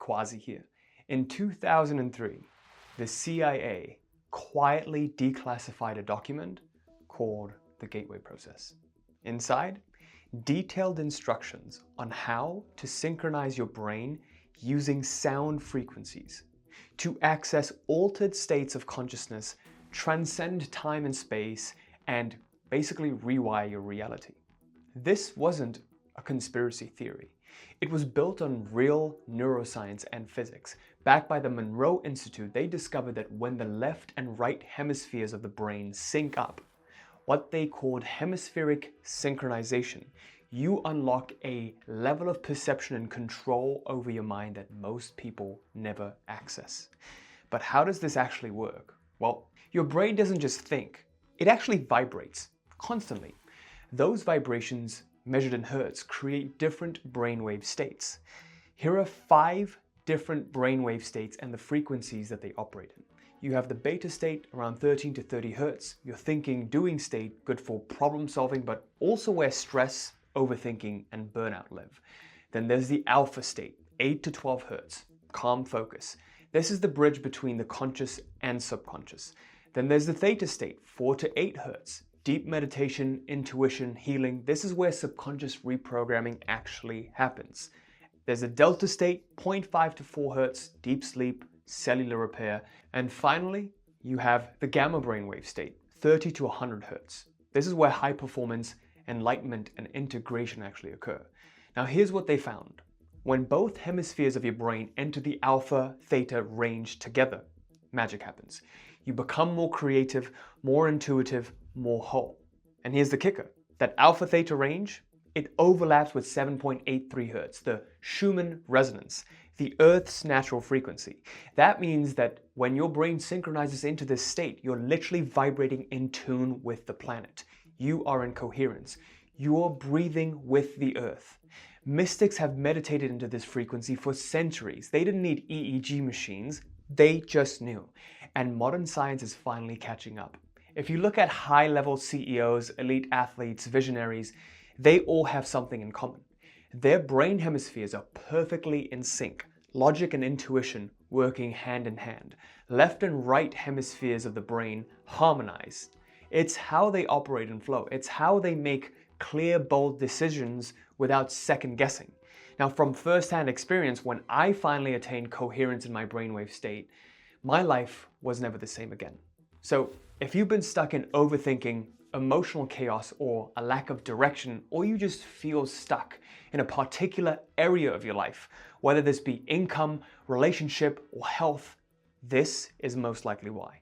Quazi here. In 2003, the CIA quietly declassified a document called the Gateway Process. Inside, detailed instructions on how to synchronize your brain using sound frequencies to access altered states of consciousness, transcend time and space, and basically rewire your reality. This wasn't a conspiracy theory. It was built on real neuroscience and physics. Backed by the Monroe Institute, they discovered that when the left and right hemispheres of the brain sync up, what they called hemispheric synchronization, you unlock a level of perception and control over your mind that most people never access. But how does this actually work? Well, your brain doesn't just think, it actually vibrates constantly. Those vibrations, measured in hertz, create different brainwave states. Here are 5 different brainwave states and the frequencies that they operate in. You have the beta state around 13 to 30 hertz, your thinking, doing state, good for problem solving, but also where stress, overthinking, and burnout live. Then there's the alpha state, 8 to 12 hertz, calm focus. This is the bridge between the conscious and subconscious. Then there's the theta state, 4 to 8 hertz, deep meditation, intuition, healing. This is where subconscious reprogramming actually happens. There's a delta state, 0.5 to 4 hertz, deep sleep, cellular repair. And finally, you have the gamma brainwave state, 30 to 100 hertz. This is where high performance, enlightenment, and integration actually occur. Now here's what they found. When both hemispheres of your brain enter the alpha theta range together, magic happens. You become more creative, more intuitive, more whole. And here's the kicker. That alpha theta range, it overlaps with 7.83 hertz, the Schumann resonance, the Earth's natural frequency. That means that when your brain synchronizes into this state, you're literally vibrating in tune with the planet. You are in coherence. You're breathing with the Earth. Mystics have meditated into this frequency for centuries. They didn't need EEG machines. They just knew. And modern science is finally catching up. If you look at high-level CEOs, elite athletes, visionaries, they all have something in common. Their brain hemispheres are perfectly in sync, logic and intuition working hand in hand. Left and right hemispheres of the brain harmonize. It's how they operate and flow. It's how they make clear, bold decisions without second guessing. Now, from first-hand experience, when I finally attained coherence in my brainwave state, my life was never the same again. So if you've been stuck in overthinking, emotional chaos, or a lack of direction, or you just feel stuck in a particular area of your life, whether this be income, relationship, or health, this is most likely why.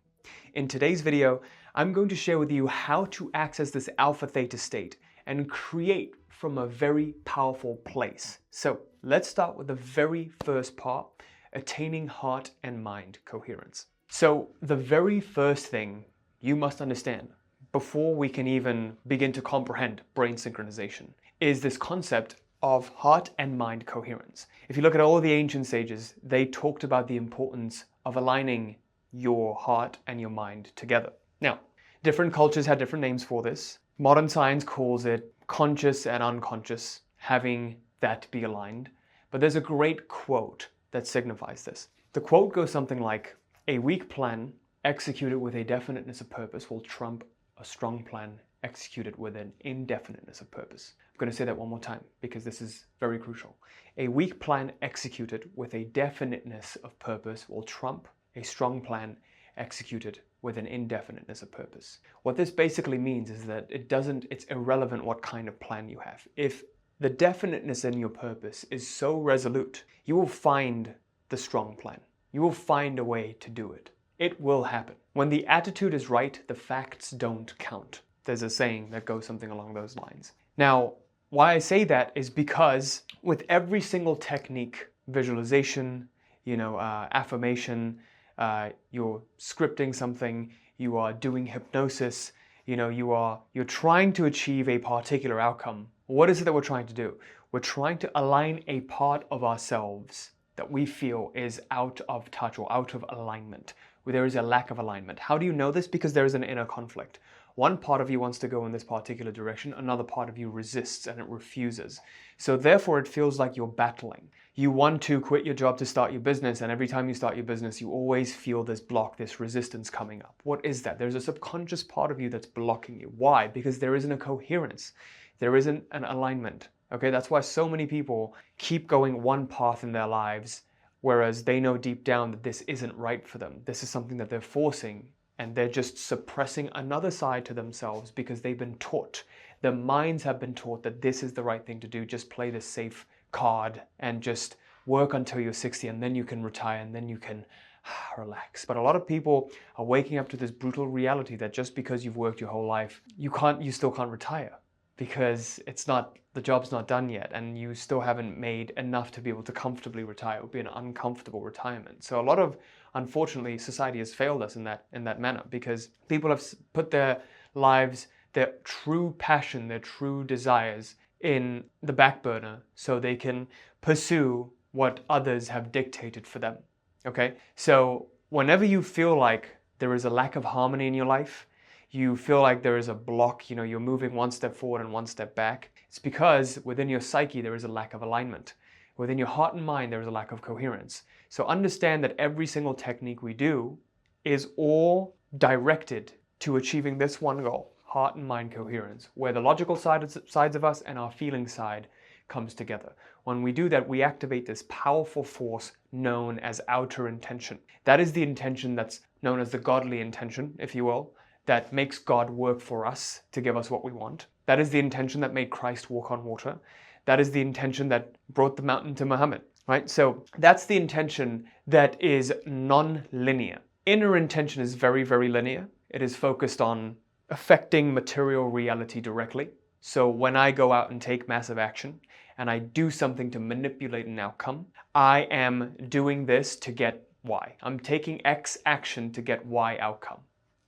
In today's video, I'm going to share with you how to access this alpha theta state and create from a very powerful place. So let's start with the very first part, attaining heart and mind coherence. So the very first thing you must understand before we can even begin to comprehend brain synchronization is this concept of heart and mind coherence. If you look at all of the ancient sages, they talked about the importance of aligning your heart and your mind together. Now, different cultures had different names for this. Modern science calls it conscious and unconscious, having that be aligned. But there's a great quote that signifies this. The quote goes something like, "A weak plan executed with a definiteness of purpose will trump a strong plan executed with an indefiniteness of purpose." I'm going to say that one more time because this is very crucial. A weak plan executed with a definiteness of purpose will trump a strong plan executed with an indefiniteness of purpose. What this basically means is that it's irrelevant what kind of plan you have. If the definiteness in your purpose is so resolute, you will find the strong plan. You will find a way to do it. It will happen. When the attitude is right, the facts don't count. There's a saying that goes something along those lines. Now, why I say that is because with every single technique, visualization, affirmation, you're scripting something, you are doing hypnosis, you're trying to achieve a particular outcome. What is it that we're trying to do? We're trying to align a part of ourselves that we feel is out of touch or out of alignment, where there is a lack of alignment. How do you know this? Because there is an inner conflict. One part of you wants to go in this particular direction, another part of you resists and it refuses. So therefore it feels like you're battling. You want to quit your job to start your business, and every time you start your business, you always feel this block, this resistance coming up. What is that? There's a subconscious part of you that's blocking you. Why? Because there isn't a coherence. There isn't an alignment. Okay, that's why so many people keep going one path in their lives, whereas they know deep down that this isn't right for them. This is something that they're forcing, and they're just suppressing another side to themselves because they've been taught. Their minds have been taught that this is the right thing to do. Just play this safe card and just work until you're 60, and then you can retire, and then you can relax. But a lot of people are waking up to this brutal reality that just because you've worked your whole life, you still can't retire, because the job's not done yet, and you still haven't made enough to be able to comfortably retire. It would be an uncomfortable retirement. So unfortunately, society has failed us in that manner, because people have put their lives, their true passion, their true desires in the back burner so they can pursue what others have dictated for them. Okay? So whenever you feel like there is a lack of harmony in your life, you feel like there is a block, you're moving one step forward and one step back, it's because within your psyche there is a lack of alignment. Within your heart and mind there is a lack of coherence. So understand that every single technique we do is all directed to achieving this one goal: heart and mind coherence, where the logical sides of us and our feeling side comes together. When we do that, we activate this powerful force known as outer intention. That is the intention that's known as the godly intention, if you will, that makes God work for us to give us what we want. That is the intention that made Christ walk on water. That is the intention that brought the mountain to Muhammad, right? So that's the intention that is non-linear. Inner intention is very, very linear. It is focused on affecting material reality directly. So when I go out and take massive action and I do something to manipulate an outcome, I am doing this to get Y. I'm taking X action to get Y outcome,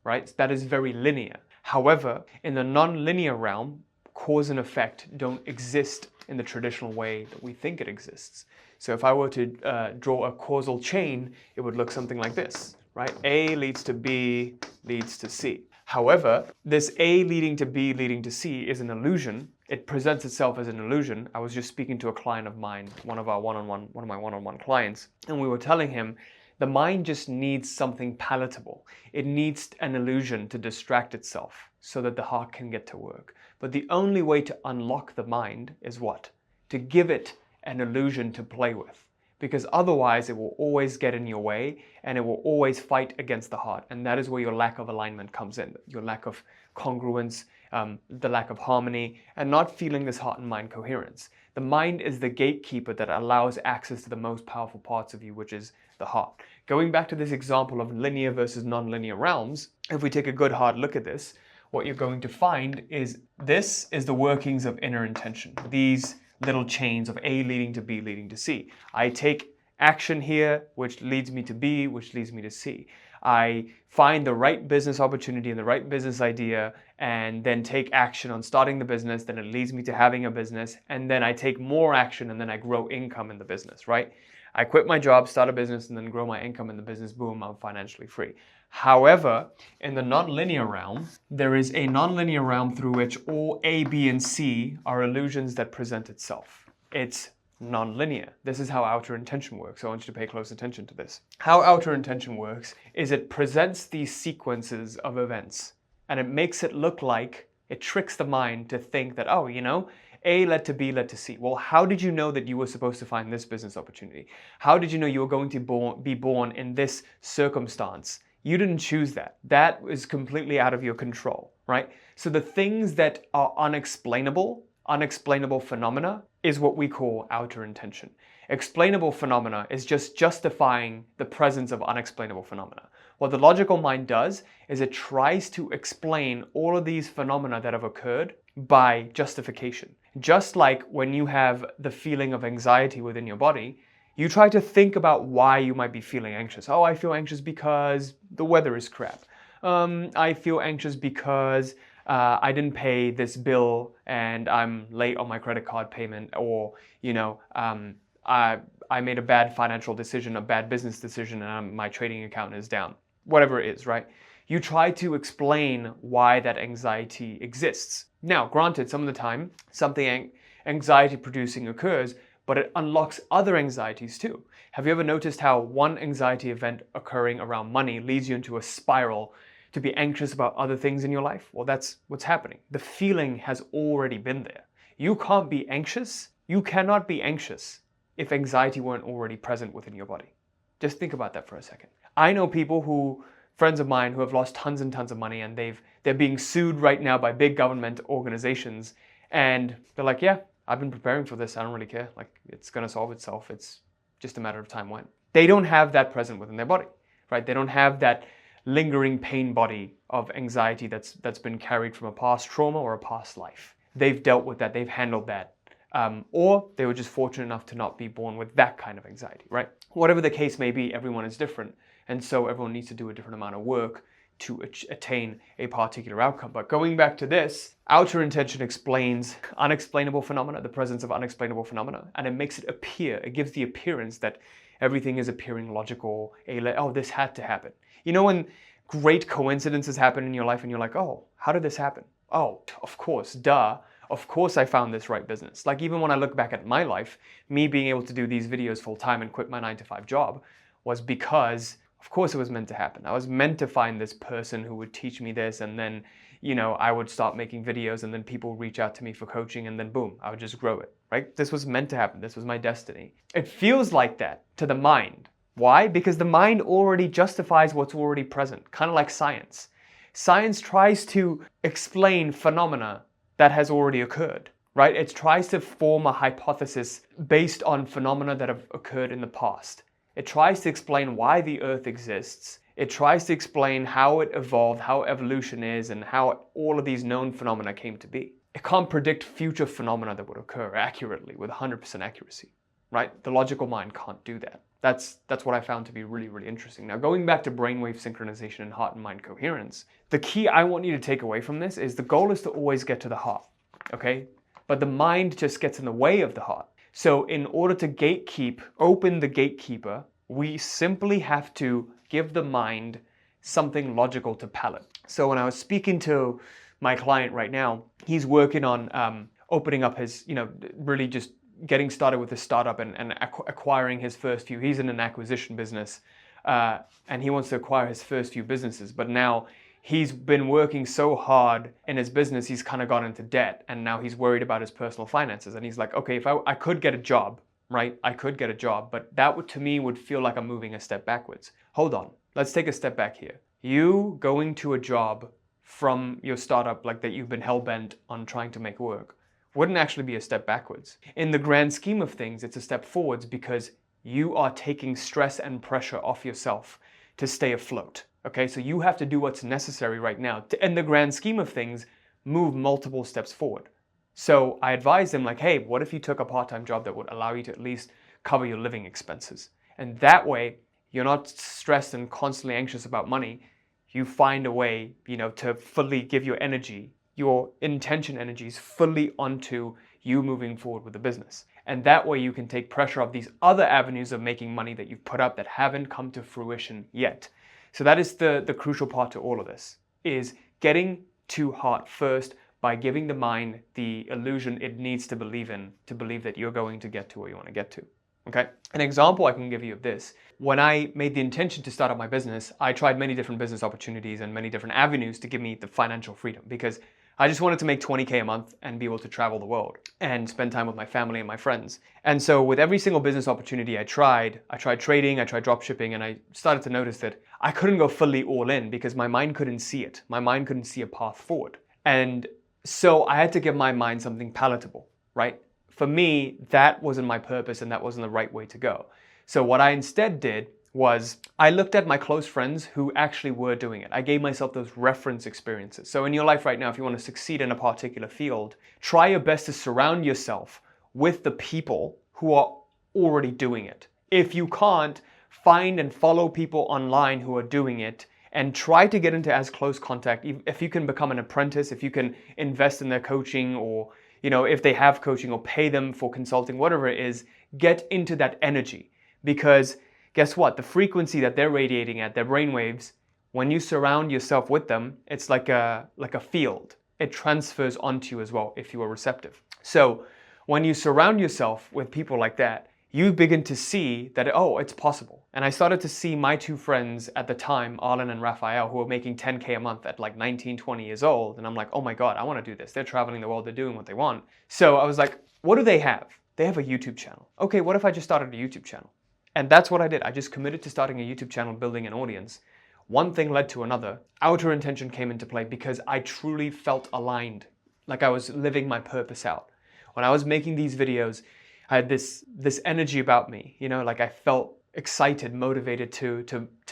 right? That is very linear. However, in the non-linear realm, cause and effect don't exist in the traditional way that we think it exists. So if I were to draw a causal chain, it would look something like this, right? A leads to B, leads to C. However, this A leading to B leading to C is an illusion. It presents itself as an illusion. I was just speaking to a client of mine, one of my one-on-one clients, and we were telling him the mind just needs something palatable. It needs an illusion to distract itself so that the heart can get to work. But the only way to unlock the mind is what? To give it an illusion to play with. Because otherwise it will always get in your way and it will always fight against the heart. And that is where your lack of alignment comes in, your lack of congruence, the lack of harmony, and not feeling this heart and mind coherence. The mind is the gatekeeper that allows access to the most powerful parts of you, which is the heart. Going back to this example of linear versus non-linear realms, if we take a good hard look at this, what you're going to find is this is the workings of inner intention. These little chains of A leading to B leading to C. I take action here, which leads me to B, which leads me to C. I find the right business opportunity and the right business idea, and then take action on starting the business, then it leads me to having a business, and then I take more action, and then I grow income in the business, right? I quit my job, start a business, and then grow my income in the business, boom, I'm financially free. However, in the nonlinear realm, there is a nonlinear realm through which all A, B, and C are illusions that present itself. It's nonlinear. This is how outer intention works. So I want you to pay close attention to this. How outer intention works is it presents these sequences of events, and it makes it look like it tricks the mind to think that, oh, A led to B led to C. Well, how did you know that you were supposed to find this business opportunity? How did you know you were going to be born in this circumstance? You didn't choose that. That is completely out of your control, right? So the things that are unexplainable phenomena is what we call outer intention. Explainable phenomena is just justifying the presence of unexplainable phenomena. What the logical mind does is it tries to explain all of these phenomena that have occurred by justification. Just like when you have the feeling of anxiety within your body, you try to think about why you might be feeling anxious. Oh, I feel anxious because the weather is crap. I feel anxious because I didn't pay this bill and I'm late on my credit card payment, or I made a bad financial decision, a bad business decision, and my trading account is down. Whatever it is, right? You try to explain why that anxiety exists. Now, granted, some of the time, something anxiety producing occurs, but it unlocks other anxieties too. Have you ever noticed how one anxiety event occurring around money leads you into a spiral to be anxious about other things in your life? Well, that's what's happening. The feeling has already been there. You can't be anxious. You cannot be anxious if anxiety weren't already present within your body. Just think about that for a second. I know people friends of mine who have lost tons and tons of money, and they're being sued right now by big government organizations, and they're like, yeah, I've been preparing for this. I don't really care. Like, it's going to solve itself. It's just a matter of time when. They don't have that present within their body, right? They don't have that lingering pain body of anxiety that's been carried from a past trauma or a past life. They've dealt with that. They've handled that. Or they were just fortunate enough to not be born with that kind of anxiety, right? Whatever the case may be, everyone is different. And so everyone needs to do a different amount of work to attain a particular outcome. But going back to this, outer intention explains unexplainable phenomena, the presence of unexplainable phenomena, and it makes it appear, it gives the appearance that everything is appearing logical, oh, this had to happen. You know when great coincidences happen in your life and you're like, oh, how did this happen? Oh, of course, duh. Of course I found this right business. Like even when I look back at my life, me being able to do these videos full time and quit my 9-to-5 job was because of course it was meant to happen. I was meant to find this person who would teach me this, and then, you know, I would start making videos and then people reach out to me for coaching, and then boom, I would just grow it, right? This was meant to happen. This was my destiny. It feels like that to the mind. Why? Because the mind already justifies what's already present, kind of like science. Science tries to explain phenomena that has already occurred, right? It tries to form a hypothesis based on phenomena that have occurred in the past. It tries to explain why the earth exists. It tries to explain how it evolved, how evolution is, and how all of these known phenomena came to be. It can't predict future phenomena that would occur accurately with 100% accuracy, right? The logical mind can't do that. That's what I found to be really, really interesting. Now, going back to brainwave synchronization and heart and mind coherence, the key I want you to take away from this is the goal is to always get to the heart, okay? But the mind just gets in the way of the heart. So in order to open the gatekeeper, we simply have to give the mind something logical to palate. So when I was speaking to my client right now, he's working on opening up his, really just getting started with his startup and acquiring his first few. He's in an acquisition business and he wants to acquire his first few businesses. But now he's been working so hard in his business, he's kind of got into debt, and now he's worried about his personal finances. And he's like, okay, if I could get a job, right? I could get a job, but that would, to me, would feel like I'm moving a step backwards. Hold on, let's take a step back here. You going to a job from your startup like that you've been hell-bent on trying to make work wouldn't actually be a step backwards. In the grand scheme of things, it's a step forwards because you are taking stress and pressure off yourself to stay afloat. Okay, so you have to do what's necessary right now to, in the grand scheme of things, move multiple steps forward. So I advised him like, hey, what if you took a part-time job that would allow you to at least cover your living expenses? And that way, you're not stressed and constantly anxious about money. You find a way, to fully give your energy, your intention energies fully onto you moving forward with the business. And that way you can take pressure off these other avenues of making money that you've put up that haven't come to fruition yet. So that is the crucial part to all of this, is getting to heart first by giving the mind the illusion it needs to believe in, to believe that you're going to get to where you want to get to. Okay? An example I can give you of this, when I made the intention to start up my business, I tried many different business opportunities and many different avenues to give me the financial freedom, because I just wanted to make 20K a month and be able to travel the world and spend time with my family and my friends. And so with every single business opportunity I tried trading, I tried drop shipping, and I started to notice that I couldn't go fully all in because my mind couldn't see it. My mind couldn't see a path forward. And so I had to give my mind something palatable, right? For me, that wasn't my purpose and that wasn't the right way to go. So what I instead did was I looked at my close friends who actually were doing it. I gave myself those reference experiences. So in your life right now, if you want to succeed in a particular field, try your best to surround yourself with the people who are already doing it. If you can't, find and follow people online who are doing it and try to get into as close contact. If you can become an apprentice, if you can invest in their coaching, or if they have coaching, or pay them for consulting, whatever it is, get into that energy. Because guess what? The frequency that they're radiating at, their brainwaves, when you surround yourself with them, it's like a field. It transfers onto you as well if you are receptive. So when you surround yourself with people like that, you begin to see that, oh, it's possible. And I started to see my two friends at the time, Arlen and Raphael, who were making 10K a month at like 19, 20 years old. And I'm like, oh my God, I want to do this. They're traveling the world, they're doing what they want. So I was like, what do they have? They have a YouTube channel. Okay, what if I just started a YouTube channel? And that's what I did. I just committed to starting a YouTube channel, building an audience. One thing led to another. Outer intention came into play because I truly felt aligned, like I was living my purpose out. When I was making these videos, I had this energy about me, you know, like I felt excited, motivated to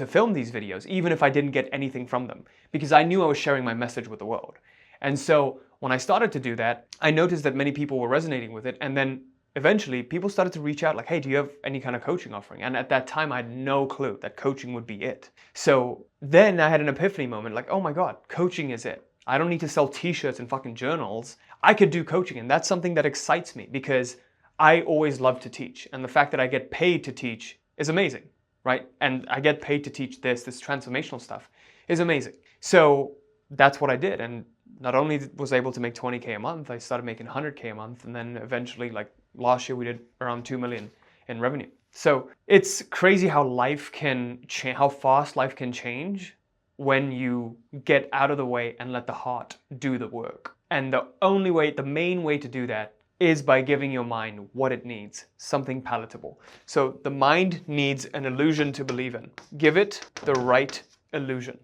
film these videos, even if I didn't get anything from them, because I knew I was sharing my message with the world. And so when I started to do that, I noticed that many people were resonating with it. And then eventually people started to reach out like, hey, do you have any kind of coaching offering? And at that time, I had no clue that coaching would be it. So then I had an epiphany moment like, oh my God, coaching is it. I don't need to sell t-shirts and fucking journals. I could do coaching. And that's something that excites me because I always love to teach. And the fact that I get paid to teach is amazing, right? And I get paid to teach this transformational stuff is amazing. So that's what I did. And not only was I able to make 20K a month, I started making 100K a month. And then eventually, like last year, we did around 2 million in revenue. So it's crazy how life can change, how fast life can change when you get out of the way and let the heart do the work. And the main way to do that is by giving your mind what it needs, something palatable. So the mind needs an illusion to believe in. Give it the right illusion.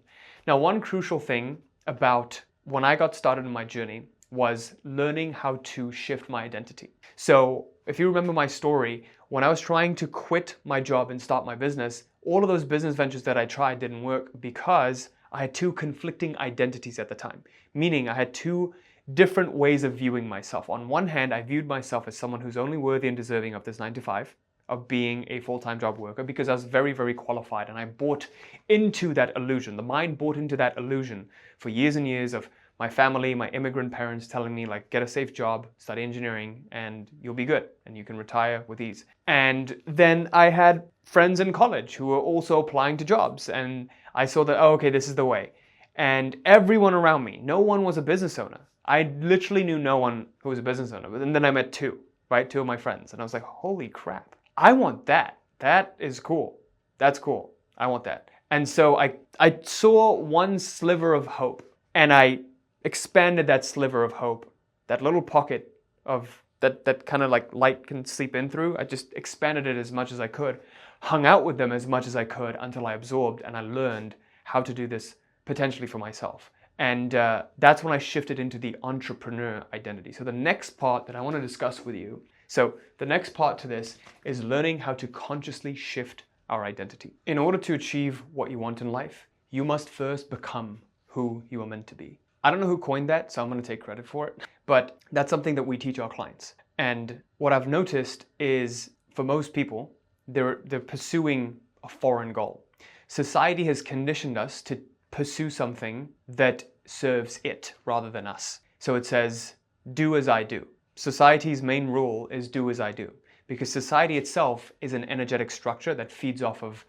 Now, one crucial thing about when I got started in my journey was learning how to shift my identity. So if you remember my story, when I was trying to quit my job and start my business, all of those business ventures that I tried didn't work because I had two conflicting identities at the time. Meaning I had two different ways of viewing myself. On one hand, I viewed myself as someone who's only worthy and deserving of this 9 to 5, of being a full-time job worker, because I was very, very qualified and I bought into that illusion. The mind bought into that illusion for years and years of my family, my immigrant parents telling me like, get a safe job, study engineering, and you'll be good and you can retire with ease. And then I had friends in college who were also applying to jobs and I saw that, oh, okay, this is the way. And everyone around me, no one was a business owner. I literally knew no one who was a business owner. And then I met two of my friends. And I was like, holy crap, I want that. That is cool. That's cool. I want that. And so I saw one sliver of hope and I expanded that sliver of hope, that little pocket of that kind of like light can seep in through. I just expanded it as much as I could, hung out with them as much as I could until I absorbed and I learned how to do this potentially for myself. And that's when I shifted into the entrepreneur identity. So the next part that I want to discuss with you, so the next part to this is learning how to consciously shift our identity. In order to achieve what you want in life, you must first become who you are meant to be. I don't know who coined that, so I'm going to take credit for it, but that's something that we teach our clients. And what I've noticed is for most people, they're pursuing a foreign goal. Society has conditioned us to pursue something that serves it rather than us. So it says, do as I do. Society's main rule is do as I do, because society itself is an energetic structure that feeds off of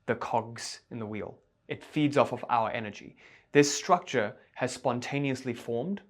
the cogs in the wheel. It feeds off of our energy. This structure has spontaneously formed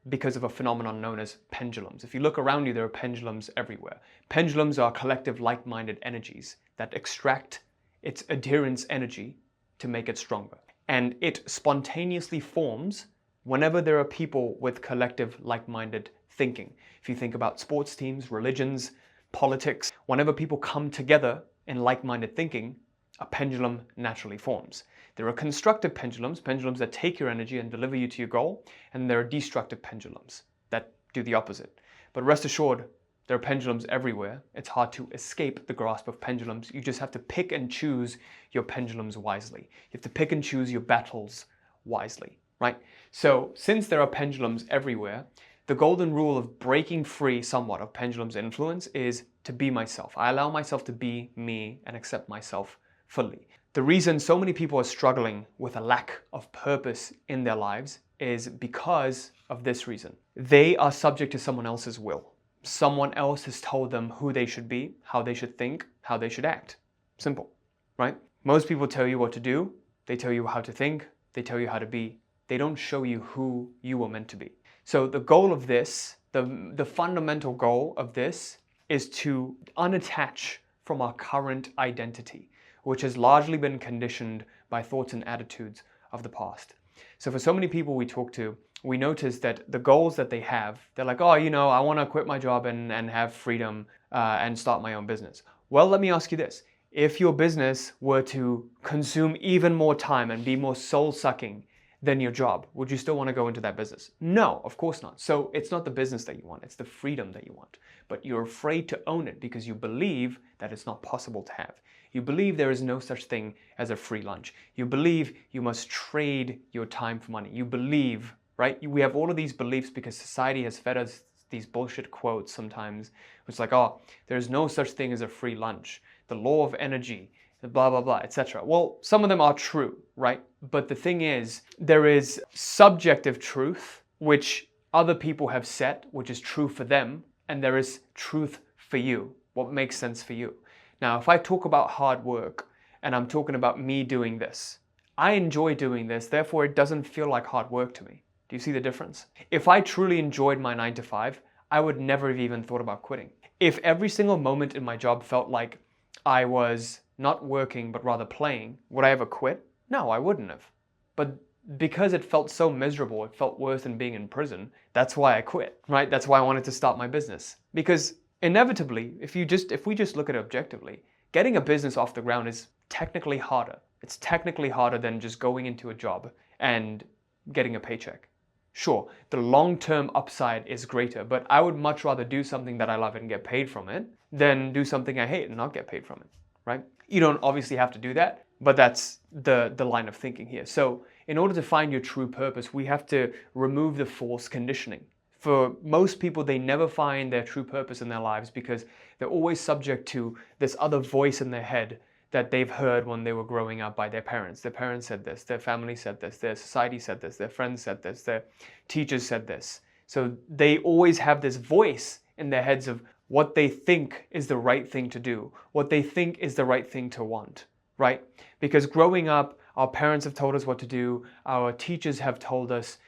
because of a phenomenon known as pendulums. If you look around you, there are pendulums everywhere. Pendulums are collective like-minded energies that extract its adherence energy to make it stronger. And it spontaneously forms whenever there are people with collective like-minded thinking. If you think about sports teams, religions, politics, whenever people come together in like-minded thinking, a pendulum naturally forms. There are constructive pendulums that take your energy and deliver you to your goal, and there are destructive pendulums that do the opposite. But rest assured, there are pendulums everywhere. It's hard to escape the grasp of pendulums. You just have to pick and choose your pendulums wisely. You have to pick and choose your battles wisely, right? So since there are pendulums everywhere, the golden rule of breaking free somewhat of pendulum's influence is to be myself. I allow myself to be me and accept myself fully. The reason so many people are struggling with a lack of purpose in their lives is because of this reason. They are subject to someone else's will. Someone else has told them who they should be, how they should think, how they should act. Simple, right? Most people tell you what to do. They tell you how to think. They tell you how to be. They don't show you who you were meant to be. So the goal of this, the fundamental goal of this is to unattach from our current identity, which has largely been conditioned by thoughts and attitudes of the past. So for so many people we talk to, we notice that the goals that they have, they're like, oh, I want to quit my job and have freedom and start my own business. Well, let me ask you this. If your business were to consume even more time and be more soul-sucking than your job, would you still want to go into that business? No, of course not. So it's not the business that you want, it's the freedom that you want. But you're afraid to own it because you believe that it's not possible to have. You believe there is no such thing as a free lunch. You believe you must trade your time for money. You believe, right? We have all of these beliefs because society has fed us these bullshit quotes sometimes. It's like, oh, there's no such thing as a free lunch. The law of energy, blah, blah, blah, etc. Well, some of them are true, right? But the thing is, there is subjective truth, which other people have set, which is true for them, and there is truth for you, what makes sense for you. Now, if I talk about hard work, and I'm talking about me doing this, I enjoy doing this, therefore it doesn't feel like hard work to me. Do you see the difference? If I truly enjoyed my 9 to 5, I would never have even thought about quitting. If every single moment in my job felt like I was not working, but rather playing, would I ever quit? No, I wouldn't have. But because it felt so miserable, it felt worse than being in prison, that's why I quit, right? That's why I wanted to start my business. Because inevitably, if we just look at it objectively, getting a business off the ground is technically harder. It's technically harder than just going into a job and getting a paycheck. Sure, the long-term upside is greater, but I would much rather do something that I love and get paid from it than do something I hate and not get paid from it, right? You don't obviously have to do that, but that's the line of thinking here. So in order to find your true purpose, we have to remove the false conditioning. For most people, they never find their true purpose in their lives because they're always subject to this other voice in their head that they've heard when they were growing up by their parents. Their parents said this, their family said this, their society said this, their friends said this, their teachers said this. So they always have this voice in their heads of what they think is the right thing to do, what they think is the right thing to want, right? Because growing up, our parents have told us what to do, our teachers have told us,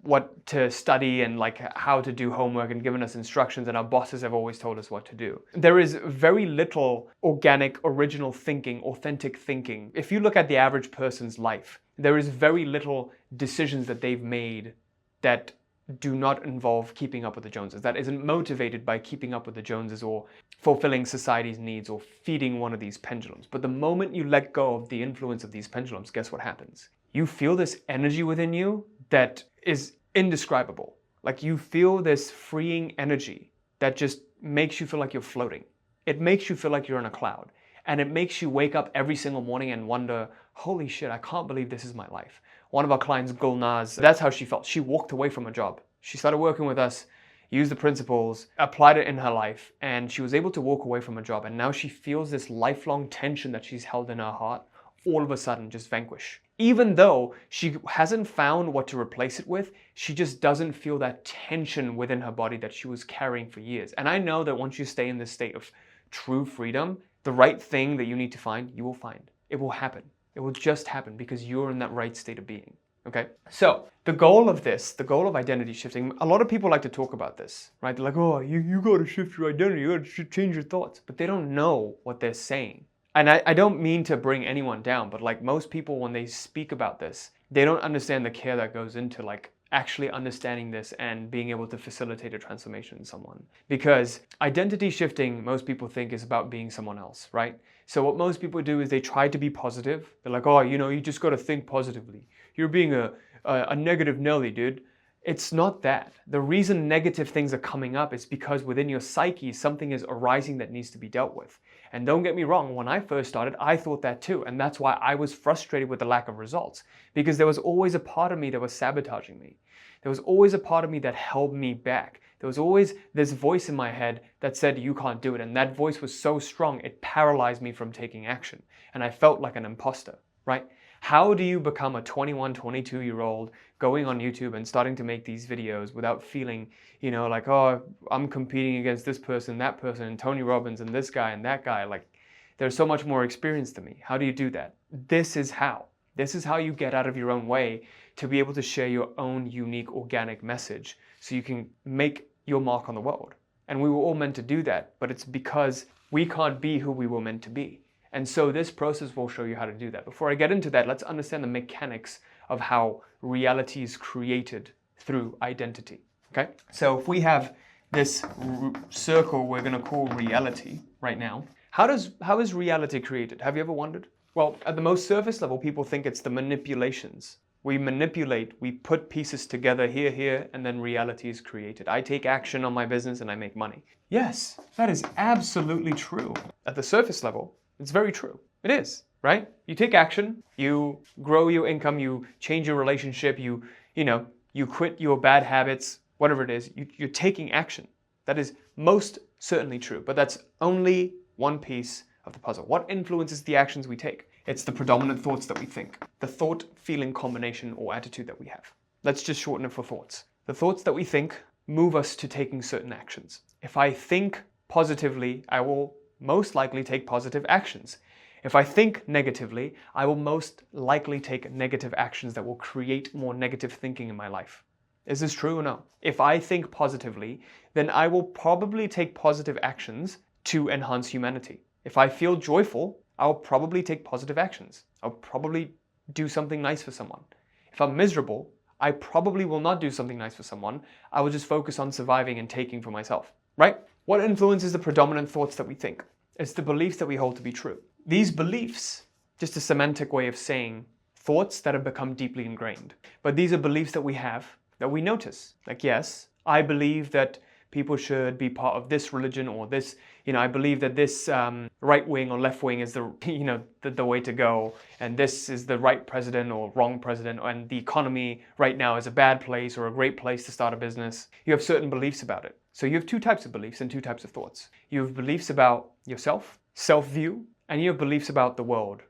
what to study and like how to do homework and given us instructions, and our bosses have always told us what to do. There is very little organic, original thinking, authentic thinking. If you look at the average person's life, there is very little decisions that they've made that do not involve keeping up with the Joneses, that isn't motivated by keeping up with the Joneses or fulfilling society's needs or feeding one of these pendulums. But the moment you let go of the influence of these pendulums, guess what happens? You feel this energy within you that is indescribable. Like you feel this freeing energy that just makes you feel like you're floating. It makes you feel like you're in a cloud. And it makes you wake up every single morning and wonder, holy shit, I can't believe this is my life. One of our clients, Gulnaz, that's how she felt. She walked away from a job. She started working with us, used the principles, applied it in her life, and she was able to walk away from a job. And now she feels this lifelong tension that she's held in her heart all of a sudden just vanquish. Even though she hasn't found what to replace it with, she just doesn't feel that tension within her body that she was carrying for years. And I know that once you stay in this state of true freedom, the right thing that you need to find, you will find. It will happen. It will just happen because you're in that right state of being. Okay? So the goal of this, the goal of identity shifting, a lot of people like to talk about this, right? They're like, oh, you got to shift your identity, you got to change your thoughts. But they don't know what they're saying. And I don't mean to bring anyone down, but like most people, when they speak about this, they don't understand the care that goes into like actually understanding this and being able to facilitate a transformation in someone. Because identity shifting, most people think is about being someone else, right? So what most people do is they try to be positive. They're like, oh, you just got to think positively. You're being a negative Nelly, dude. It's not that. The reason negative things are coming up is because within your psyche, something is arising that needs to be dealt with. And don't get me wrong, when I first started, I thought that too. And that's why I was frustrated with the lack of results. Because there was always a part of me that was sabotaging me. There was always a part of me that held me back. There was always this voice in my head that said, you can't do it. And that voice was so strong, it paralyzed me from taking action. And I felt like an imposter, right? How do you become a 21, 22-year-old going on YouTube and starting to make these videos without feeling, like, oh, I'm competing against this person, that person, and Tony Robbins, and this guy and that guy. Like, there's so much more experience than me. How do you do that? This is how. This is how you get out of your own way to be able to share your own unique organic message so you can make your mark on the world. And we were all meant to do that, but it's because we can't be who we were meant to be. And so this process will show you how to do that. Before I get into that, let's understand the mechanics of how reality is created through identity. Okay? So if we have this circle we're going to call reality right now, how is reality created? Have you ever wondered? Well, at the most surface level, people think it's the manipulations. We manipulate, we put pieces together here, and then reality is created. I take action on my business and I make money. Yes, that is absolutely true. At the surface level, it's very true. It is, right? You take action, you grow your income, you change your relationship, you quit your bad habits, whatever it is, you're taking action. That is most certainly true, but that's only one piece of the puzzle. What influences the actions we take? It's the predominant thoughts that we think, the thought-feeling combination or attitude that we have. Let's just shorten it for thoughts. The thoughts that we think move us to taking certain actions. If I think positively, I will most likely take positive actions. If I think negatively, I will most likely take negative actions that will create more negative thinking in my life. Is this true or no? If I think positively, then I will probably take positive actions to enhance humanity. If I feel joyful, I'll probably take positive actions. I'll probably do something nice for someone. If I'm miserable, I probably will not do something nice for someone. I will just focus on surviving and taking for myself, right? What influences the predominant thoughts that we think? It's the beliefs that we hold to be true. These beliefs, just a semantic way of saying thoughts that have become deeply ingrained. But these are beliefs that we have that we notice. Like, yes, I believe that people should be part of this religion or this, I believe that this right wing or left wing is the way to go, and this is the right president or wrong president, and the economy right now is a bad place or a great place to start a business. You have certain beliefs about it. So you have two types of beliefs and two types of thoughts. You have beliefs about yourself, self-view, and you have beliefs about the world,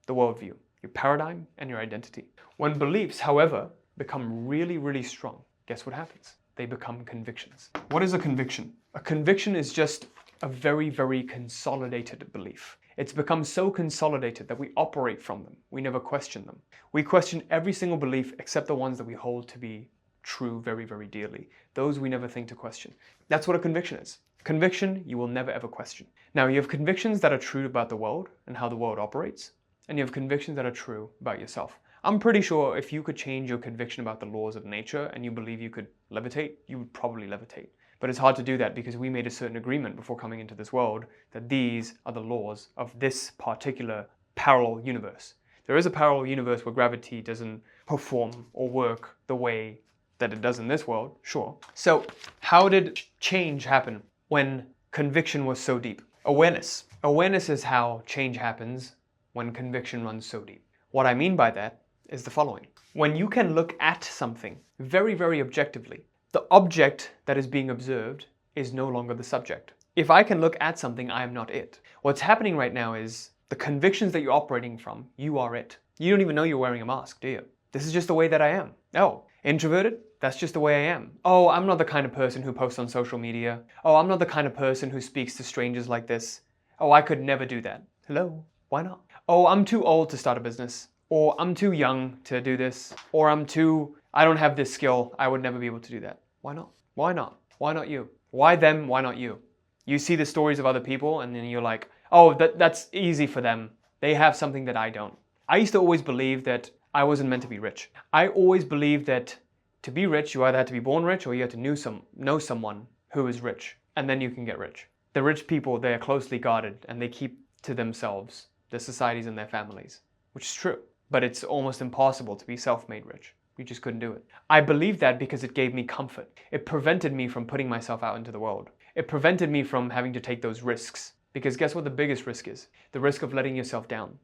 the worldview, your paradigm and your identity. When beliefs, however, become really, really strong, guess what happens? They become convictions. What is a conviction? A conviction is just a very, very consolidated belief. It's become so consolidated that we operate from them. We never question them. We question every single belief except the ones that we hold to be true very, very dearly. Those we never think to question. That's what a conviction is. Conviction, you will never ever question. Now, you have convictions that are true about the world and how the world operates, and you have convictions that are true about yourself. I'm pretty sure if you could change your conviction about the laws of nature and you believe you could levitate, you would probably levitate. But it's hard to do that because we made a certain agreement before coming into this world that these are the laws of this particular parallel universe. There is a parallel universe where gravity doesn't perform or work the way that it does in this world, sure. So how did change happen when conviction was so deep? Awareness. Awareness is how change happens when conviction runs so deep. What I mean by that is the following. When you can look at something very, very objectively, the object that is being observed is no longer the subject. If I can look at something, I am not it. What's happening right now is the convictions that you're operating from, you are it. You don't even know you're wearing a mask, do you? This is just the way that I am. Oh, introverted? That's just the way I am. Oh, I'm not the kind of person who posts on social media. Oh, I'm not the kind of person who speaks to strangers like this. Oh, I could never do that. Hello? Why not? Oh, I'm too old to start a business. Or I'm too young to do this. Or I don't have this skill. I would never be able to do that. Why not? Why not? Why not you? Why them? Why not you? You see the stories of other people and then you're like, oh, that's easy for them. They have something that I don't. I used to always believe that I wasn't meant to be rich. I always believed that to be rich, you either had to be born rich or you had to know someone who is rich, and then you can get rich. The rich people, they are closely guarded and they keep to themselves, their societies and their families, which is true. But it's almost impossible to be self-made rich. You just couldn't do it. I believed that because it gave me comfort. It prevented me from putting myself out into the world. It prevented me from having to take those risks. Because guess what the biggest risk is? The risk of letting yourself down.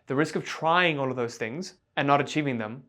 The risk of trying all of those things and not achieving them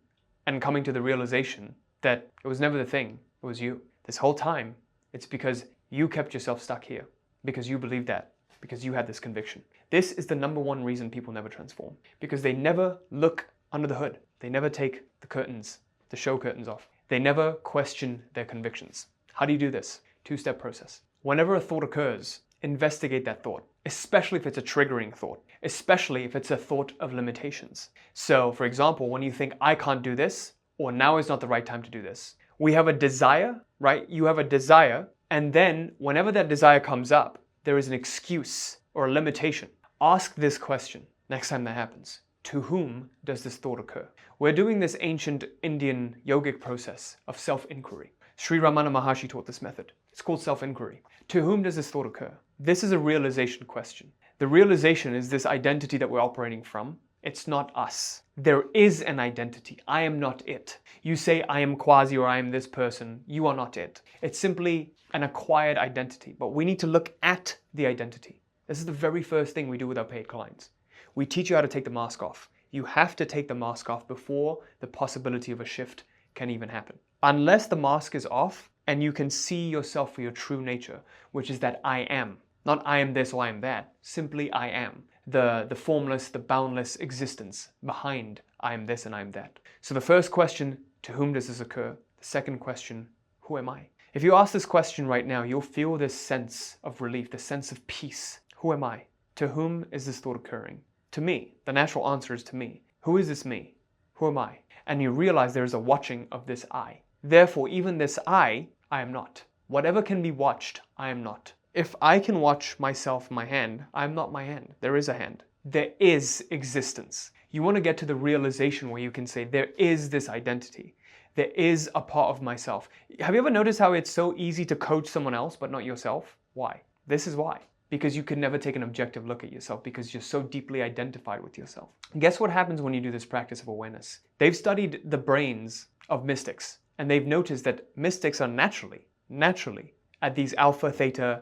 and coming to the realization that it was never the thing, it was you. This whole time, it's because you kept yourself stuck here. Because you believed that. Because you had this conviction. This is the number one reason people never transform. Because they never look under the hood. They never take the curtains, the show curtains off. They never question their convictions. How do you do this? Two-step process. Whenever a thought occurs, investigate that thought. especially if it's a triggering thought, especially if it's a thought of limitations. So for example, when you think, I can't do this, or now is not the right time to do this, we have a desire, right? You have a desire, and then whenever that desire comes up, there is an excuse or a limitation. Ask this question next time that happens. To whom does this thought occur? We're doing this ancient Indian yogic process of self-inquiry. Sri Ramana Maharshi taught this method. It's called self-inquiry. To whom does this thought occur? This is a realization question. The realization is this identity that we're operating from. It's not us. There is an identity. I am not it. You say, I am Quazi or I am this person. You are not it. It's simply an acquired identity. But we need to look at the identity. This is the very first thing we do with our paid clients. We teach you how to take the mask off. You have to take the mask off before the possibility of a shift can even happen. Unless the mask is off and you can see yourself for your true nature, which is that I am. Not I am this or I am that. Simply I am. The formless, the boundless existence behind I am this and I am that. So the first question, to whom does this occur? The second question, who am I? If you ask this question right now, you'll feel this sense of relief, this sense of peace. Who am I? To whom is this thought occurring? To me. The natural answer is to me. Who is this me? Who am I? And you realize there is a watching of this I. Therefore, even this I am not. Whatever can be watched, I am not. If I can watch myself, my hand, I am not my hand. There is a hand. There is existence. You want to get to the realization where you can say, there is this identity. There is a part of myself. Have you ever noticed how it's so easy to coach someone else, but not yourself? Why? This is why. Because you can never take an objective look at yourself because you're so deeply identified with yourself. Guess what happens when you do this practice of awareness? They've studied the brains of mystics, and they've noticed that mystics are naturally at these alpha, theta,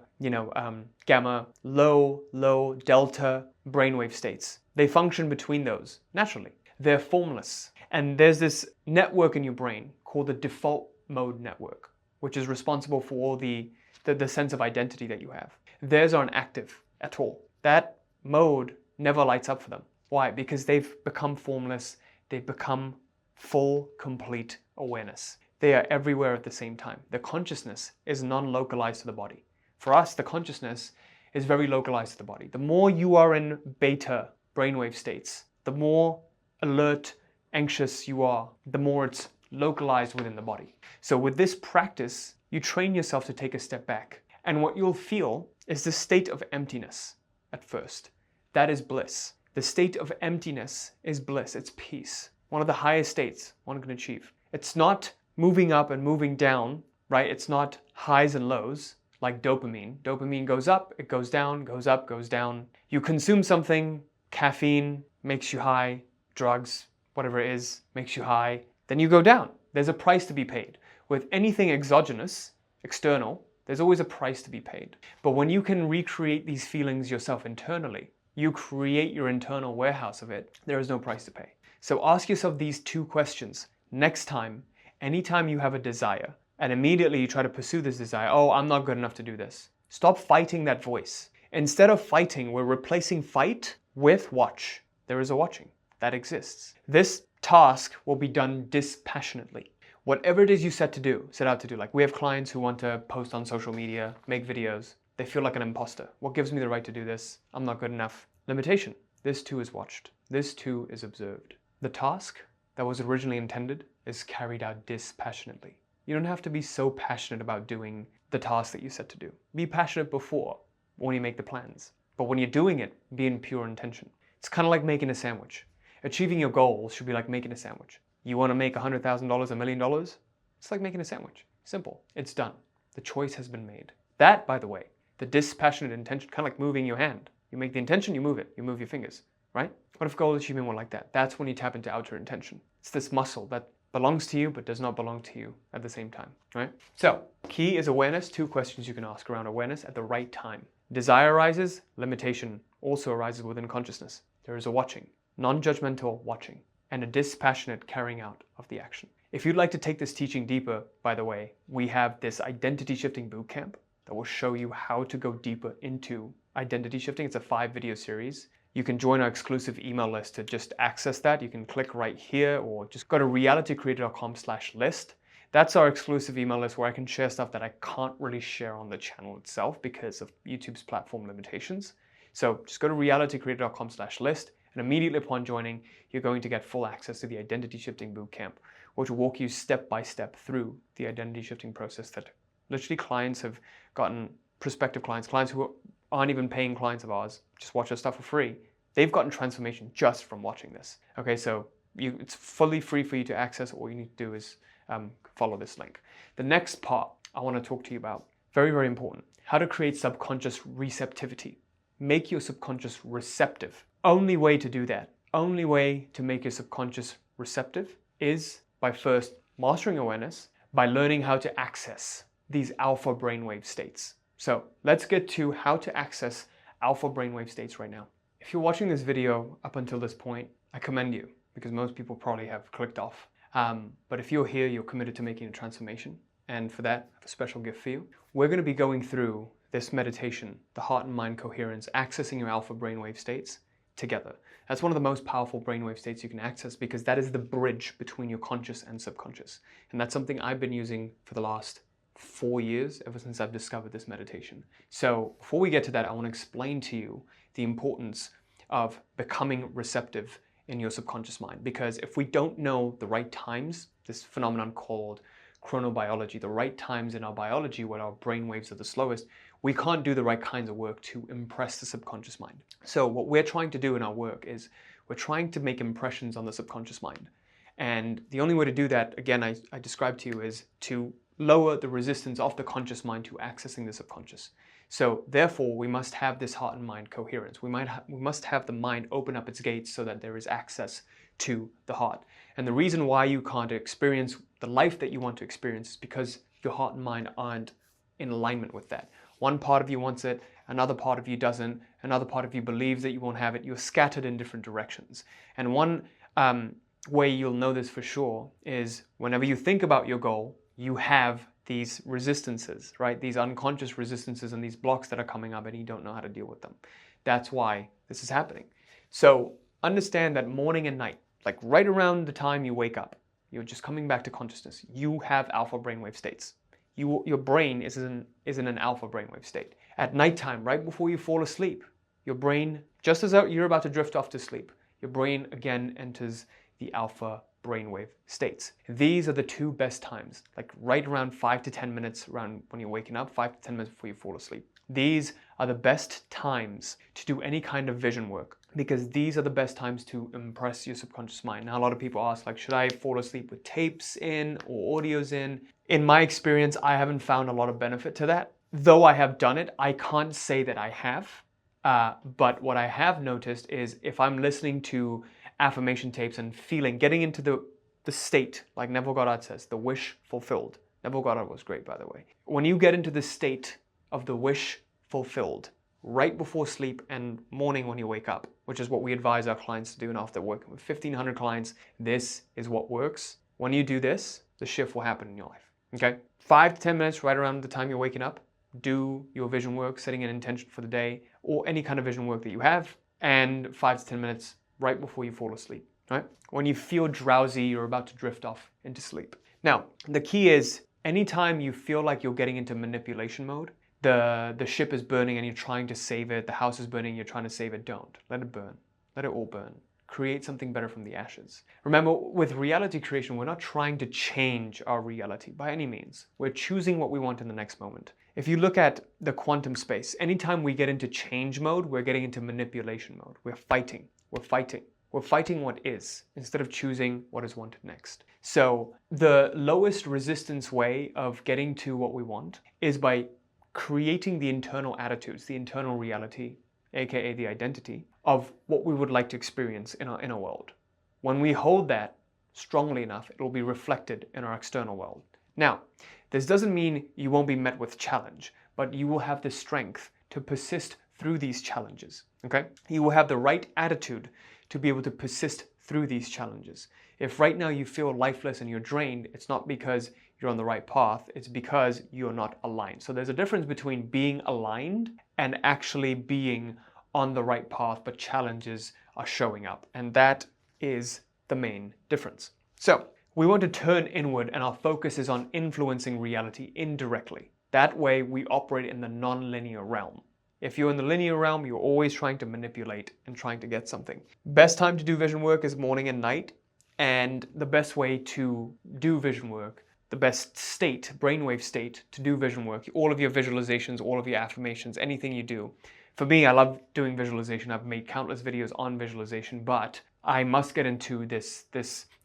gamma, low, delta brainwave states. They function between those naturally. They're formless. And there's this network in your brain called the default mode network, which is responsible for all the sense of identity that you have. Theirs aren't active at all. That mode never lights up for them. Why? Because they've become formless. They've become full, complete awareness. They are everywhere at the same time. The consciousness is non-localized to the body. For us, the consciousness is very localized to the body. The more you are in beta brainwave states, the more alert, anxious you are, the more it's localized within the body. So with this practice, you train yourself to take a step back. And what you'll feel is the state of emptiness at first. That is bliss. The state of emptiness is bliss. It's peace. One of the highest states one can achieve. It's not moving up and moving down, right? It's not highs and lows like dopamine. Dopamine goes up, it goes down, goes up, goes down. You consume something, caffeine makes you high, drugs, whatever it is, makes you high. Then you go down. There's a price to be paid. With anything exogenous, external, there's always a price to be paid. But when you can recreate these feelings yourself internally, you create your internal warehouse of it, there is no price to pay. So ask yourself these two questions next time, anytime you have a desire, and immediately you try to pursue this desire, oh, I'm not good enough to do this. Stop fighting that voice. Instead of fighting, we're replacing fight with watch. There is a watching that exists. This task will be done dispassionately. Whatever it is you set out to do, like we have clients who want to post on social media, make videos, they feel like an imposter. What gives me the right to do this? I'm not good enough. Limitation. This too is watched. This too is observed. The task that was originally intended is carried out dispassionately. You don't have to be so passionate about doing the task that you set to do. Be passionate before, when you make the plans. But when you're doing it, be in pure intention. It's kind of like making a sandwich. Achieving your goals should be like making a sandwich. You want to make $100,000, $1 million? It's like making a sandwich. Simple. It's done. The choice has been made. That, by the way, the dispassionate intention, kind of like moving your hand. You make the intention, you move it. You move your fingers, right? What if goal achievement were like that? That's when you tap into outer intention. It's this muscle that belongs to you but does not belong to you at the same time, right? So, key is awareness. 2 questions you can ask around awareness at the right time. Desire arises, limitation also arises within consciousness. There is a watching, non-judgmental watching, and a dispassionate carrying out of the action. If you'd like to take this teaching deeper, by the way, we have this identity shifting bootcamp that will show you how to go deeper into identity shifting. It's a 5-video series. You can join our exclusive email list to just access that. You can click right here or just go to realitycreator.com/list. That's our exclusive email list where I can share stuff that I can't really share on the channel itself because of YouTube's platform limitations. So just go to realitycreator.com/list, and immediately upon joining, you're going to get full access to the Identity Shifting Bootcamp, which will walk you step by step through the identity shifting process that literally clients have gotten, prospective clients who aren't even paying clients of ours, just watch our stuff for free. They've gotten transformation just from watching this. Okay, so it's fully free for you to access. All you need to do is follow this link. The next part I want to talk to you about, very, very important, how to create subconscious receptivity. Make your subconscious receptive. Only way to do that, only way to make your subconscious receptive is by first mastering awareness, by learning how to access these alpha brainwave states. So let's get to how to access alpha brainwave states right now. If you're watching this video up until this point, I commend you, because most people probably have clicked off. But if you're here, you're committed to making a transformation. And for that, I have a special gift for you. We're going to be going through this meditation, the heart and mind coherence, accessing your alpha brainwave states together. That's one of the most powerful brainwave states you can access, because that is the bridge between your conscious and subconscious. And that's something I've been using for the last 4 years, ever since I've discovered this meditation. So before we get to that, I want to explain to you the importance of becoming receptive in your subconscious mind. Because if we don't know the right times, this phenomenon called chronobiology, the right times in our biology where our brain waves are the slowest, we can't do the right kinds of work to impress the subconscious mind. So what we're trying to do in our work is we're trying to make impressions on the subconscious mind. And the only way to do that, again, I described to you, is to lower the resistance of the conscious mind to accessing the subconscious. So therefore, we must have this heart and mind coherence. We must have the mind open up its gates so that there is access to the heart. And the reason why you can't experience the life that you want to experience is because your heart and mind aren't in alignment with that. One part of you wants it, another part of you doesn't, another part of you believes that you won't have it. You're scattered in different directions. And one way you'll know this for sure is whenever you think about your goal, you have these resistances, right? These unconscious resistances and these blocks that are coming up, and you don't know how to deal with them. That's why this is happening. So understand that morning and night, like right around the time you wake up, you're just coming back to consciousness. You have alpha brainwave states. Your brain is in an alpha brainwave state. At nighttime, right before you fall asleep, your brain, just as you're about to drift off to sleep, your brain again enters the alpha brainwave states. These are the two best times, like right around 5 to 10 minutes around when you're waking up, 5 to 10 minutes before you fall asleep. These are the best times to do any kind of vision work, because these are the best times to impress your subconscious mind. Now, a lot of people ask, like, should I fall asleep with tapes in or audios in? In my experience, I haven't found a lot of benefit to that. Though I have done it, I can't say that I have. But what I have noticed is if I'm listening to affirmation tapes and getting into the state, like Neville Goddard says, the wish fulfilled. Neville Goddard was great, by the way. When you get into the state of the wish fulfilled, right before sleep and morning when you wake up, which is what we advise our clients to do, and after working with 1,500 clients, this is what works. When you do this, the shift will happen in your life, okay? 5 to 10 minutes right around the time you're waking up, do your vision work, setting an intention for the day, or any kind of vision work that you have, and 5 to 10 minutes right before you fall asleep, right? When you feel drowsy, you're about to drift off into sleep. Now, the key is anytime you feel like you're getting into manipulation mode, the ship is burning and you're trying to save it, the house is burning, you're trying to save it, don't. Let it burn. Let it all burn. Create something better from the ashes. Remember, with reality creation, we're not trying to change our reality by any means. We're choosing what we want in the next moment. If you look at the quantum space, anytime we get into change mode, we're getting into manipulation mode. We're fighting. We're fighting. We're fighting what is instead of choosing what is wanted next. So the lowest resistance way of getting to what we want is by creating the internal attitudes, the internal reality, aka the identity of what we would like to experience in our inner world. When we hold that strongly enough, it will be reflected in our external world. Now, this doesn't mean you won't be met with challenge, but you will have the strength to persist through these challenges, okay? You will have the right attitude to be able to persist through these challenges. If right now you feel lifeless and you're drained, it's not because you're on the right path, it's because you're not aligned. So there's a difference between being aligned and actually being on the right path, but challenges are showing up. And that is the main difference. So we want to turn inward, and our focus is on influencing reality indirectly. That way we operate in the non-linear realm. If you're in the linear realm, you're always trying to manipulate and trying to get something. Best time to do vision work is morning and night. And the best way to do vision work, the best state, brainwave state to do vision work, all of your visualizations, all of your affirmations, anything you do. For me, I love doing visualization. I've made countless videos on visualization, but I must get into this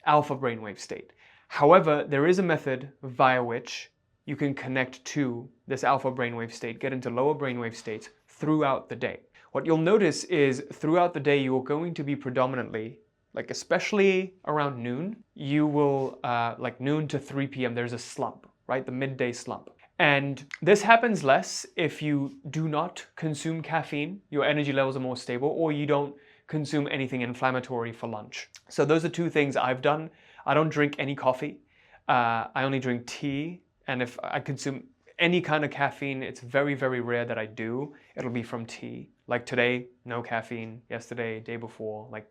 alpha brainwave state. However, there is a method via which you can connect to this alpha brainwave state, get into lower brainwave states throughout the day. What you'll notice is throughout the day, you're going to be predominantly, like especially around noon, you will, like noon to 3 p.m., there's a slump, right? The midday slump. And this happens less if you do not consume caffeine, your energy levels are more stable, or you don't consume anything inflammatory for lunch. So those are two things I've done. I don't drink any coffee. I only drink tea. And if I consume any kind of caffeine, it's very, very rare that I do. It'll be from tea. Like today, no caffeine. Yesterday, day before, like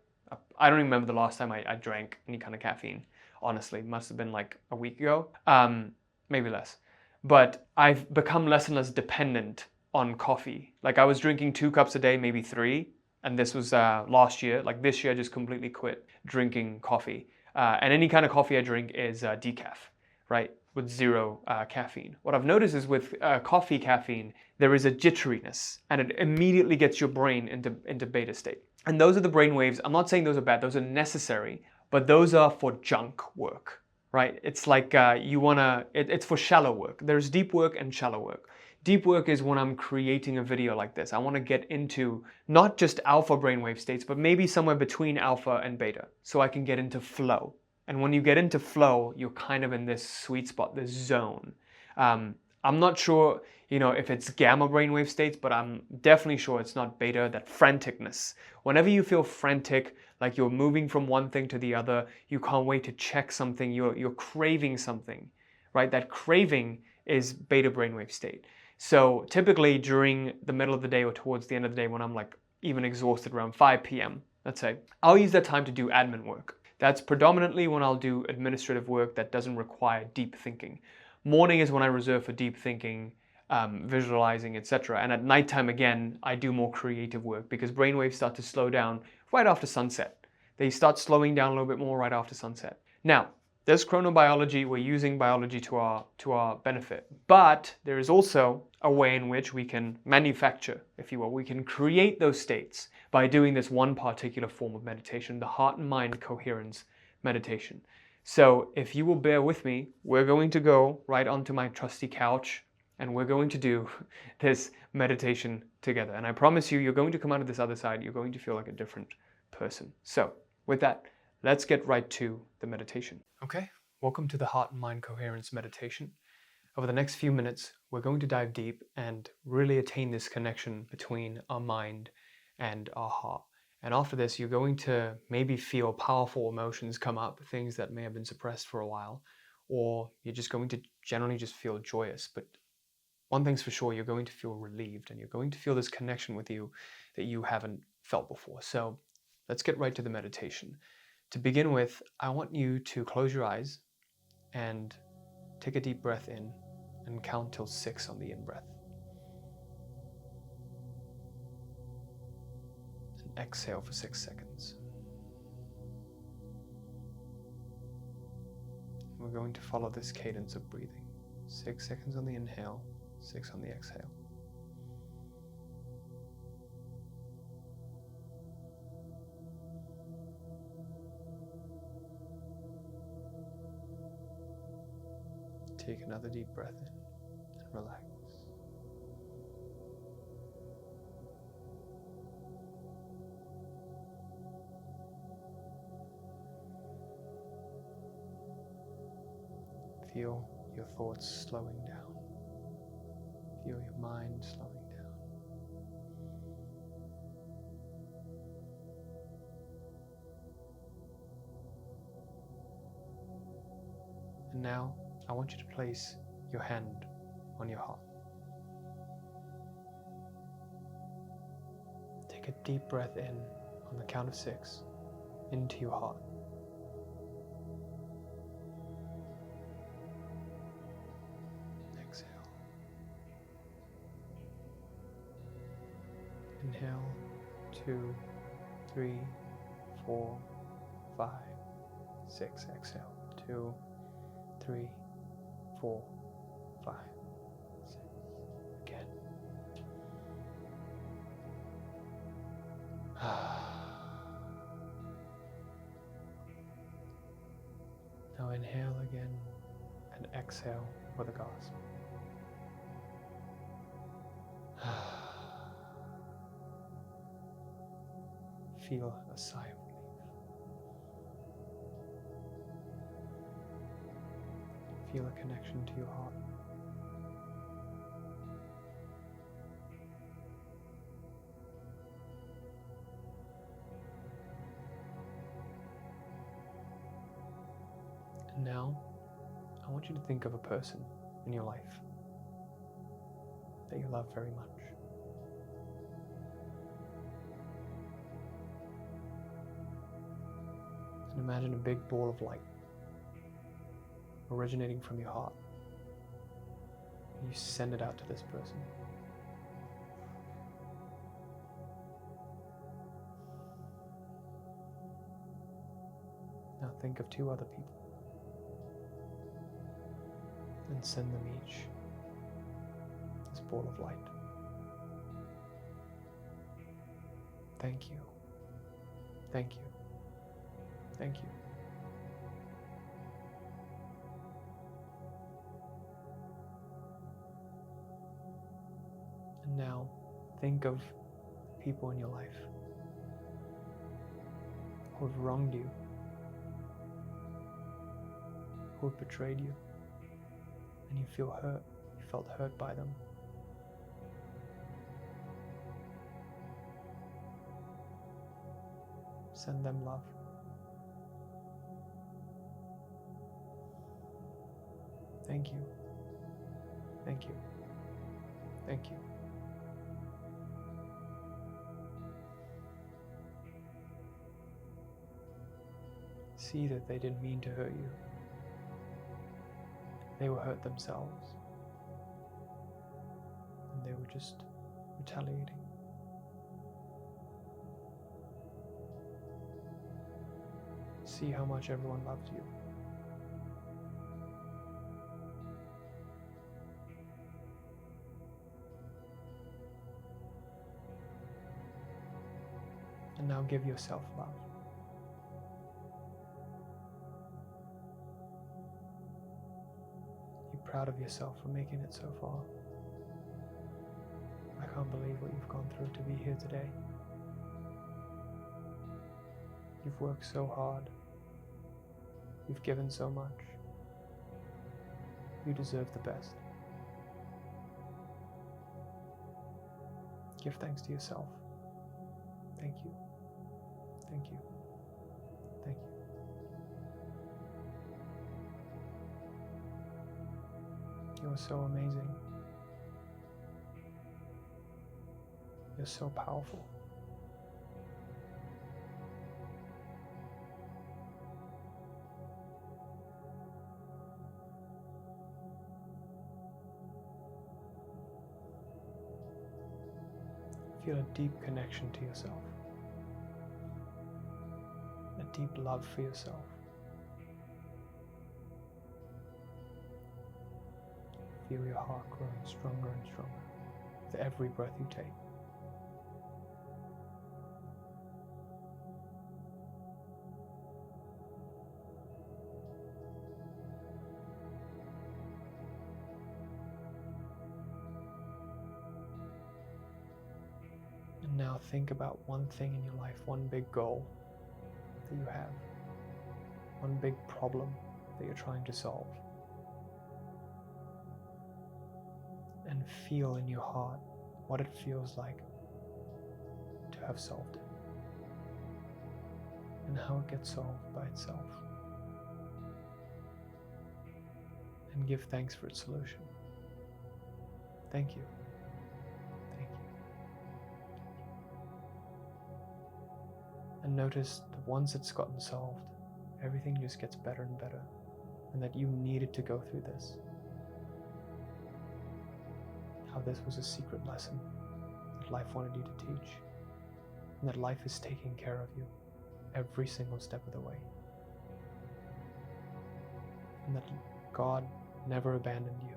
I don't remember the last time I drank any kind of caffeine. Honestly, must have been like a week ago, maybe less. But I've become less and less dependent on coffee. Like I was drinking 2 cups a day, maybe 3. And this was last year. Like this year, I just completely quit drinking coffee. And any kind of coffee I drink is decaf, right? With 0 caffeine. What I've noticed is with coffee caffeine, there is a jitteriness and it immediately gets your brain into beta state. And those are the brain waves. I'm not saying those are bad, those are necessary, but those are for junk work, right? It's like it's for shallow work. There's deep work and shallow work. Deep work is when I'm creating a video like this. I want to get into not just alpha brainwave states, but maybe somewhere between alpha and beta, so I can get into flow. And when you get into flow, you're kind of in this sweet spot, this zone. I'm not sure, if it's gamma brainwave states, but I'm definitely sure it's not beta, that franticness. Whenever you feel frantic, like you're moving from one thing to the other, you can't wait to check something, you're craving something, right? That craving is beta brainwave state. So typically during the middle of the day or towards the end of the day when I'm like even exhausted around 5 p.m., let's say, I'll use that time to do admin work. That's predominantly when I'll do administrative work that doesn't require deep thinking. Morning is when I reserve for deep thinking, visualizing, etc. And at nighttime, again, I do more creative work because brainwaves start to slow down right after sunset. They start slowing down a little bit more right after sunset. Now, there's chronobiology. We're using biology to our benefit. But there is also a way in which we can manufacture, if you will. We can create those states by doing this one particular form of meditation, the heart and mind coherence meditation. So if you will bear with me, we're going to go right onto my trusty couch and we're going to do this meditation together. And I promise you, you're going to come out of this other side, you're going to feel like a different person. So with that, let's get right to the meditation. Okay, welcome to the Heart and Mind Coherence meditation. Over the next few minutes, we're going to dive deep and really attain this connection between our mind and our heart. And after this, you're going to maybe feel powerful emotions come up, things that may have been suppressed for a while, or you're just going to generally just feel joyous. But one thing's for sure, you're going to feel relieved and you're going to feel this connection with you that you haven't felt before. So let's get right to the meditation. To begin with, I want you to close your eyes and take a deep breath in and count till 6 on the in-breath. And exhale for 6 seconds. We're going to follow this cadence of breathing. 6 seconds on the inhale, 6 on the exhale. Take another deep breath in and relax. Feel your thoughts slowing down. Feel your mind slowing down. And now, I want you to place your hand on your heart. Take a deep breath in on the count of 6 into your heart. Exhale. Inhale, 2, 3, 4, 5, 6. Exhale, 2, 3, 4, 5, 6. Again. Now inhale again and exhale with a gasp. Feel a sigh of relief. Feel a connection to your heart. And now, I want you to think of a person in your life that you love very much. And imagine a big ball of light originating from your heart. And you send it out to this person. Now think of 2 other people and send them each this ball of light. Thank you. Thank you. Thank you. And now think of people in your life who have wronged you, who have betrayed you, and you feel hurt. You felt hurt by them. Send them love. Thank you. Thank you. Thank you. See that they didn't mean to hurt you. They were hurt themselves. And they were just retaliating. See how much everyone loves you. And now give yourself love. You're proud of yourself for making it so far. I can't believe what you've gone through to be here today. You've worked so hard. You've given so much. You deserve the best. Give thanks to yourself. Thank you. Thank you. Thank you. You are so amazing. You're so powerful. Feel a deep connection to yourself. A deep love for yourself. Feel your heart growing stronger and stronger with every breath you take. And now think about one thing in your life, one big goal that you have, one big problem that you're trying to solve. And feel in your heart what it feels like to have solved it and how it gets solved by itself. And give thanks for its solution. Thank you. Thank you. And notice that once it's gotten solved, everything just gets better and better, and that you needed to go through this. How this was a secret lesson that that life wanted you to teach, and that life is taking care of you every single step of the way, and that God never abandoned you.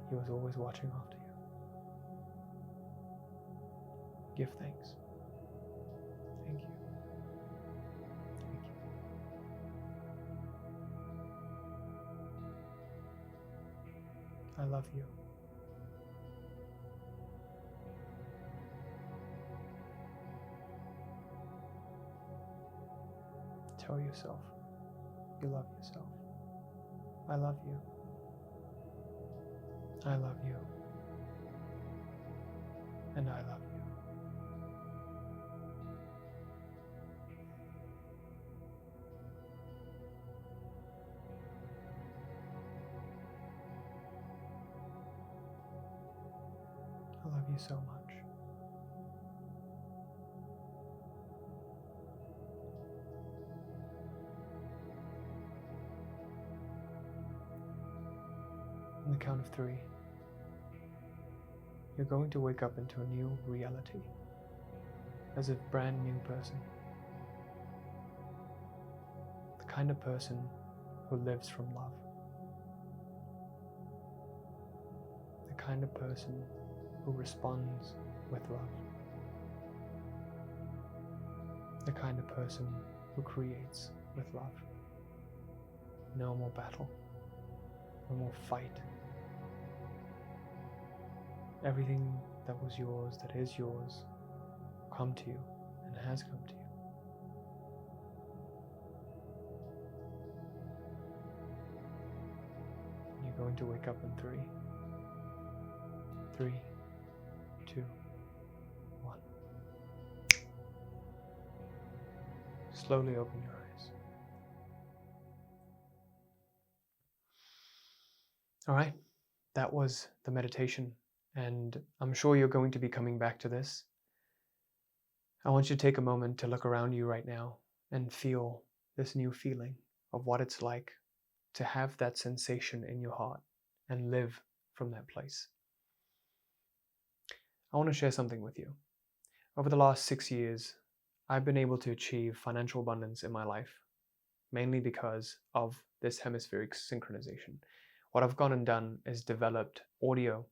He was always watching after you. Give thanks. Thank you. Thank you. I love you. Tell yourself you love yourself. I love you. I love you. And I love you. I love you so much. On the count of 3, you're going to wake up into a new reality, as a brand new person. The kind of person who lives from love. The kind of person who responds with love. The kind of person who creates with love. No more battle. No more fight. Everything that was yours, that is yours, will come to you and has come to you. And you're going to wake up in 3, 2, 1. Slowly open your eyes. All right, that was the meditation, and I'm sure you're going to be coming back to this. I want you to take a moment to look around you right now and feel this new feeling of what it's like to have that sensation in your heart and live from that place. I want to share something with you. Over the last 6 years, I've been able to achieve financial abundance in my life, mainly because of this hemispheric synchronization. What I've gone and done is developed audio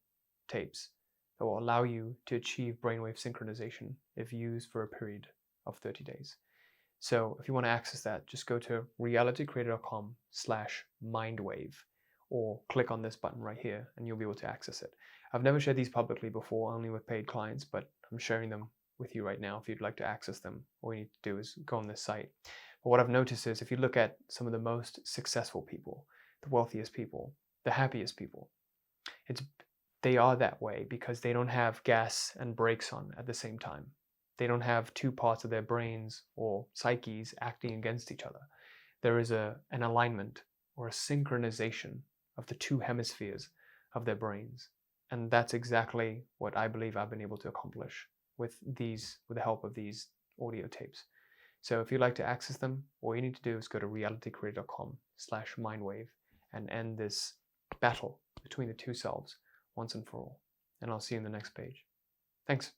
tapes that will allow you to achieve brainwave synchronization if used for a period of 30 days. So if you want to access that, just go to realitycreator.com/mindwave or click on this button right here and you'll be able to access it. I've never shared these publicly before, only with paid clients, but I'm sharing them with you right now. If you'd like to access them, all you need to do is go on this site. But what I've noticed is if you look at some of the most successful people, the wealthiest people, the happiest people, they are that way because they don't have gas and brakes on at the same time. They don't have two parts of their brains or psyches acting against each other. There is an alignment or a synchronization of the two hemispheres of their brains. And that's exactly what I believe I've been able to accomplish with the help of these audio tapes. So if you'd like to access them, all you need to do is go to realitycreator.com/mindwave and end this battle between the two selves once and for all. And I'll see you in the next page. Thanks.